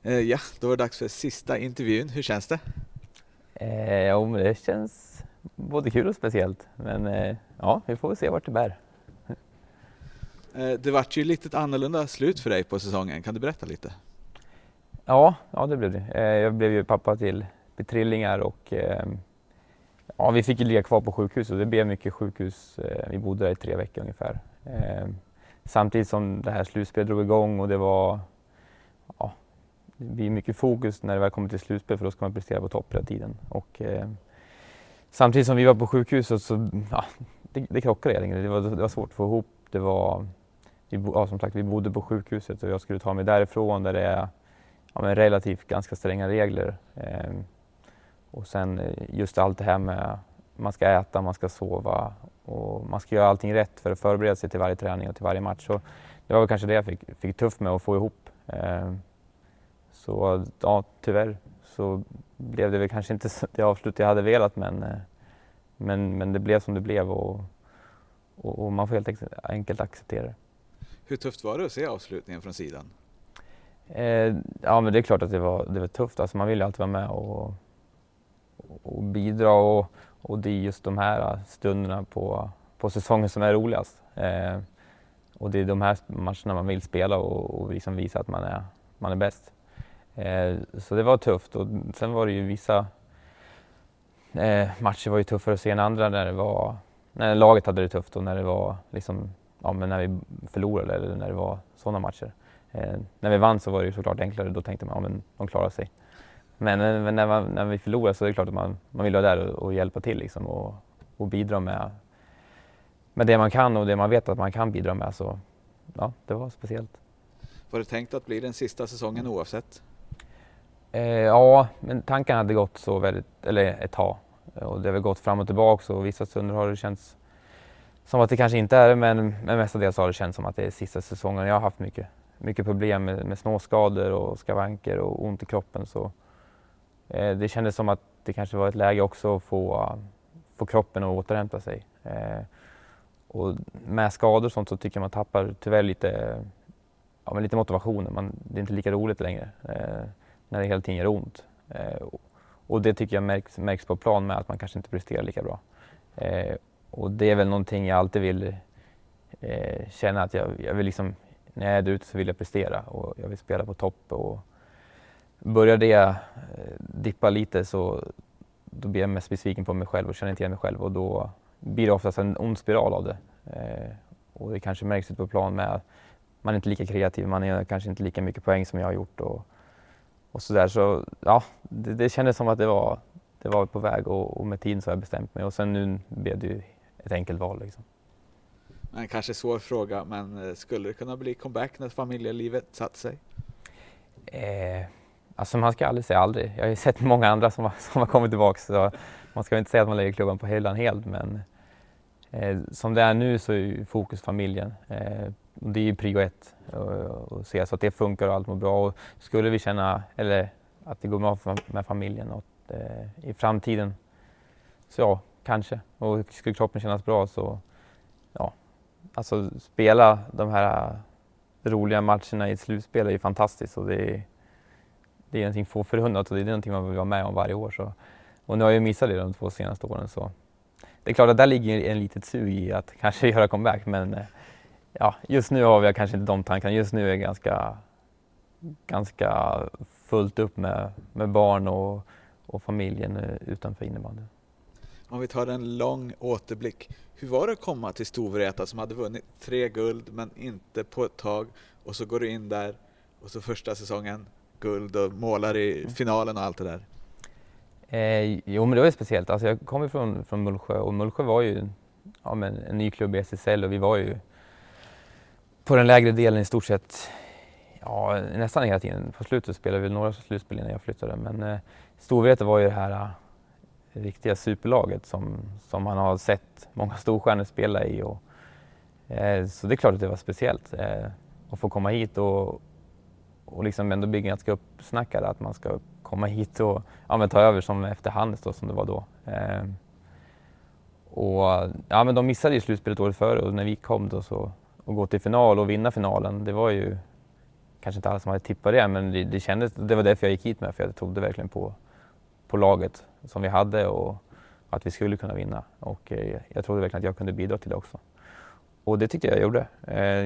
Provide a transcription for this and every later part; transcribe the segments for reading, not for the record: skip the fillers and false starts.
Ja, då var det dags för sista intervjun. Hur känns det? Jo, men det känns både kul och speciellt. Men ja, vi får väl se vart det bär. Det vart ju lite annorlunda slut för dig på säsongen. Kan du berätta lite? Ja, det blev det. Jag blev ju pappa till trillingar och ja, vi fick ju ligga kvar på sjukhus och det blev mycket sjukhus. Vi bodde där i 3 veckor ungefär. Samtidigt som det här slutspelet drog igång och det var det blir mycket fokus när det väl kommer till slutspel för då ska man prestera på topp hela tiden. Och samtidigt som vi var på sjukhuset så det krockade helt enkelt. Det var svårt att få ihop. Det var, som sagt, vi bodde på sjukhuset och jag skulle ta mig därifrån där det är relativt ganska stränga regler. Och sen just allt det här med man ska äta, man ska sova och man ska göra allting rätt för att förbereda sig till varje träning och till varje match. Så det var väl kanske det jag fick tufft med att få ihop. Så ja, tyvärr så blev det väl kanske inte det avslut jag hade velat men det blev som det blev och man får helt enkelt acceptera det. Hur tufft var det att se avslutningen från sidan? Ja, men det är klart att det var tufft. Alltså man vill ju alltid vara med och bidra och det är just de här stunderna på säsongen som är roligast. Och det är de här matcherna man vill spela och liksom visa att man är bäst. Så det var tufft och sen var det ju vissa matcher var ju tuffare att se än andra när laget hade det tufft och när det var liksom, men när vi förlorade eller när det var sådana matcher. När vi vann så var det ju såklart enklare, då tänkte man men de klarar sig. Men när vi förlorade så är det klart att man vill vara där och hjälpa till liksom, och bidra med det man kan och det man vet att man kan bidra med. Så ja, det var speciellt. Var det tänkt att bli den sista säsongen oavsett? Ja, men tanken hade gått så ett tag. Och det har väl gått fram och tillbaka och vissa stunder har det känts som att det kanske inte är det, men mestadels har det känts som att det är sista säsongen. Jag har haft mycket problem med småskador och skavanker och ont i kroppen. Så det kändes som att det kanske var ett läge också att få kroppen att återhämta sig. Och med skador och sånt så tycker jag man tappar tyvärr lite motivation. Det är inte lika roligt längre när det hela tiden gör ont. Och det tycker jag märks på plan med att man kanske inte presterar lika bra. Och det är väl någonting jag alltid vill känna att jag vill liksom, när jag är där ute så vill jag prestera och jag vill spela på topp. Och börjar det dippa lite så då blir jag mest besviken på mig själv och känner inte igen mig själv och då blir det oftast en ond spiral av det. Och det kanske märks ut på plan med att man är inte lika kreativ, man är kanske inte lika mycket poäng som jag har gjort och sådär. Så ja, det kändes som att det var på väg och med tiden så har jag bestämt mig och sen nu blev det ju ett enkelt val liksom. En kanske svår fråga, men skulle det kunna bli comeback när familjelivet satt sig? Alltså man ska aldrig säga aldrig. Jag har ju sett många andra som har kommit tillbaka så man ska inte säga att man lägger klubban på hyllan helt, men som det är nu så är ju fokus familjen. Det är ju prio 1 och se så att det funkar och allt mår bra. Och skulle vi känna eller att det går bra med familjen och, i framtiden så ja, kanske. Och skulle kroppen kännas bra så ja, alltså spela de här roliga matcherna i ett slutspel är ju fantastiskt och det är någonting få förunnat och det är någonting man vill vara med om varje år. Så. Och nu har jag missat det de 2 senaste åren så det är klart att där ligger en litet sug i att kanske göra comeback, men ja, just nu har jag kanske inte de tankarna. Just nu är jag ganska fullt upp med barn och familjen utanför innebandyn. Om vi tar en lång återblick. Hur var det att komma till Storvreta som hade vunnit 3 guld men inte på ett tag och så går du in där och så första säsongen guld och målar i finalen och allt det där? Jo, men det var ju speciellt. Alltså jag kom från Mullsjö och Mullsjö var ju en ny klubb i SSL och vi var ju på den lägre delen i stort sett nästan hela tiden. På slutet spelade vi några slutspel innan jag flyttade, men Storvreta var ju det här riktiga superlaget som man har sett många storstjärnor spela i och så det är klart att det var speciellt att få komma hit och liksom ändå bygga ganska uppsnackade att man ska komma hit och ta över som efter Hannes då, som det var då. Men de missade ju slutspelet året före och när vi kom då så och gå till final och vinna finalen, det var ju kanske inte alla som hade tippat det, men det kändes, det var därför jag gick hit med, för jag trodde verkligen på laget som vi hade och att vi skulle kunna vinna. Och jag trodde verkligen att jag kunde bidra till det också. Och det tyckte jag gjorde.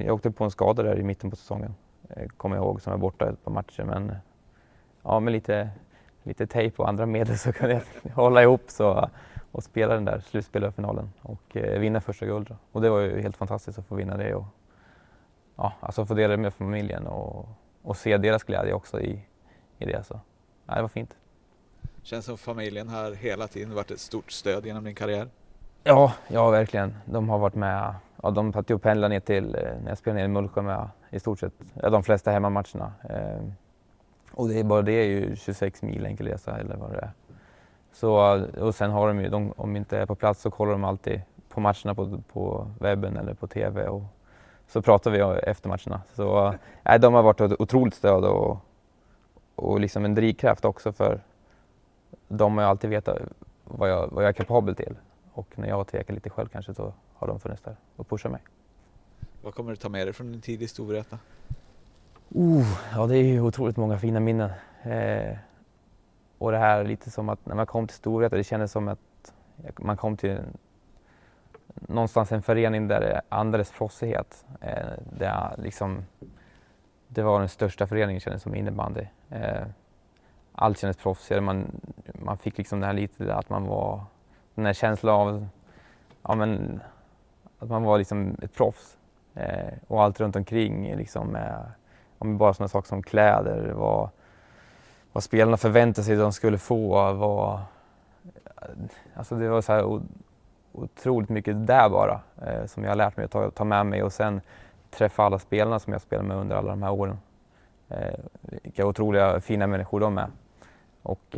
Jag åkte på en skada där i mitten på säsongen, kommer jag ihåg, som var borta ett par matcher. Men ja, med lite tejp och andra medel så kunde jag hålla ihop och spela den där slutspelarfinalen och vinna första guld. Och det var ju helt fantastiskt att få vinna det och ja, alltså få dela det med familjen och se deras glädje också i det. Så ja, det var fint. Känns som familjen har hela tiden varit ett stort stöd genom din karriär. Ja, verkligen. De har varit med. Ja, de satt ju och pendlade ner till, när jag spelade ner i Mullsjö med i stort sett de flesta hemmamatcherna. Och det är ju 26 mil enkel resa eller vad det är. Så, och sen har de ju, om de inte är på plats så kollar de alltid på matcherna på webben eller på tv och så pratar vi efter matcherna. Så de har varit ett otroligt stöd och liksom en drivkraft också, för de har ju alltid vetat vad jag är kapabel till. Och när jag tvekar lite själv kanske, så har de funnits där och pushat mig. Vad kommer du ta med dig från din tid i Storvreta? Ja, det är ju otroligt många fina minnen. Och det här lite som att när man kom till Storvreta, det kändes som att man kom till någonstans en förening där det andades frossighet. Det var den största föreningen, kändes som innebandy. Allt kändes proffsigare. Man fick liksom det här lite att man var, den här känslan av att man var liksom ett proffs. Och allt runt omkring liksom bara sådana saker som kläder, vad spelarna förväntade sig att de skulle få, alltså det var så här otroligt mycket där bara som jag har lärt mig att ta med mig och sen träffa alla spelarna som jag spelade med under alla de här åren. Vilka otroliga fina människor de är. Och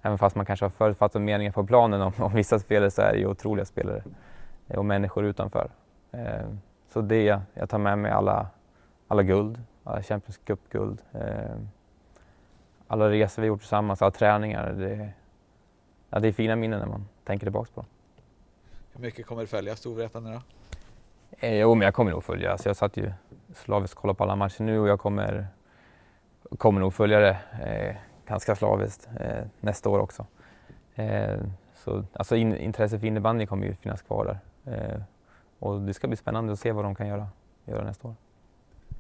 även fast man kanske har förutfattat meningen på planen om vissa spelare, så är det ju otroliga spelare och människor utanför. Så det, jag tar med mig alla guld, alla Champions Cup-guld, alla resor vi gjort tillsammans, alla träningar. Det är fina minnen när man tänker tillbaka på. Hur mycket kommer du följa Storvreta nu då? Jo, men jag kommer nog följa. Alltså jag satt ju slaviskt och kollade på alla matcher nu och jag kommer nog följa det ganska slaviskt nästa år också. Så alltså intresse för innebandy kommer ju finnas kvar där. Och det ska bli spännande att se vad de kan göra nästa år.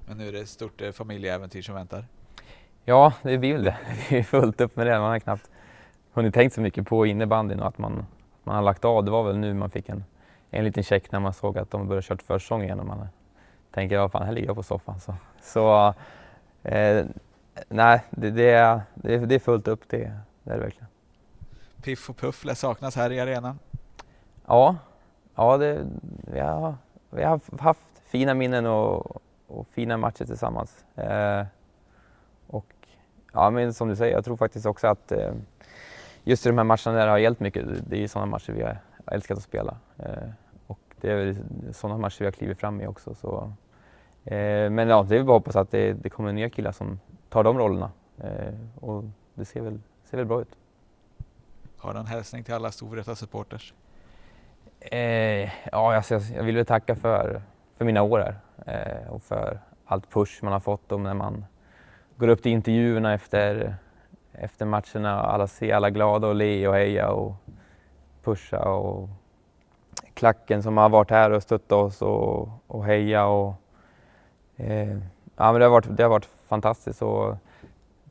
Men nu är det ett stort familjeäventyr som väntar. Ja, det blir väl det. Det är fullt upp med det. Man har knappt hunnit tänkt så mycket på innebandyn och att man har lagt av. Det var väl nu man fick en liten check när man såg att de började köra försäsong igen och man tänker, ja fan, här ligger jag på soffan. Så nej, det är fullt upp, det är det verkligen. Piff och puff lär saknas här i arenan. Ja, vi har haft fina minnen och fina matcher tillsammans. Och ja, men som du säger, jag tror faktiskt också att just i de här matcherna där har hjälpt mycket. Det är ju sådana matcher vi har älskat att spela. Och det är sådana matcher vi har klivit fram i också. Så, men ja, det är bara hoppas att det kommer nya killar som tar de rollerna. Och det ser väl bra ut. Har du en hälsning till alla Storvreta supporters? Ja, alltså, jag vill väl tacka för mina år här. Och för allt push man har fått om när man går upp till intervjuerna efter matcherna. Alla ser alla glada och le och heja och pusha. Och klacken som har varit här och stöttat oss och heja. Och, ja, men det har varit fantastiskt. Och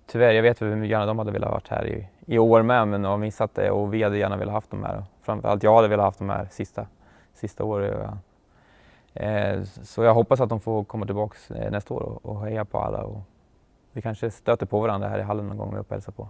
tyvärr, jag vet hur gärna de hade velat varit här i år med, men har missat det och vi hade gärna velat haft dem här. Framförallt jag hade velat haft dem här sista året. Så jag hoppas att de får komma tillbaka nästa år och heja på alla. Och vi kanske stöter på varandra här i hallen någon gång och upp och hälsa på.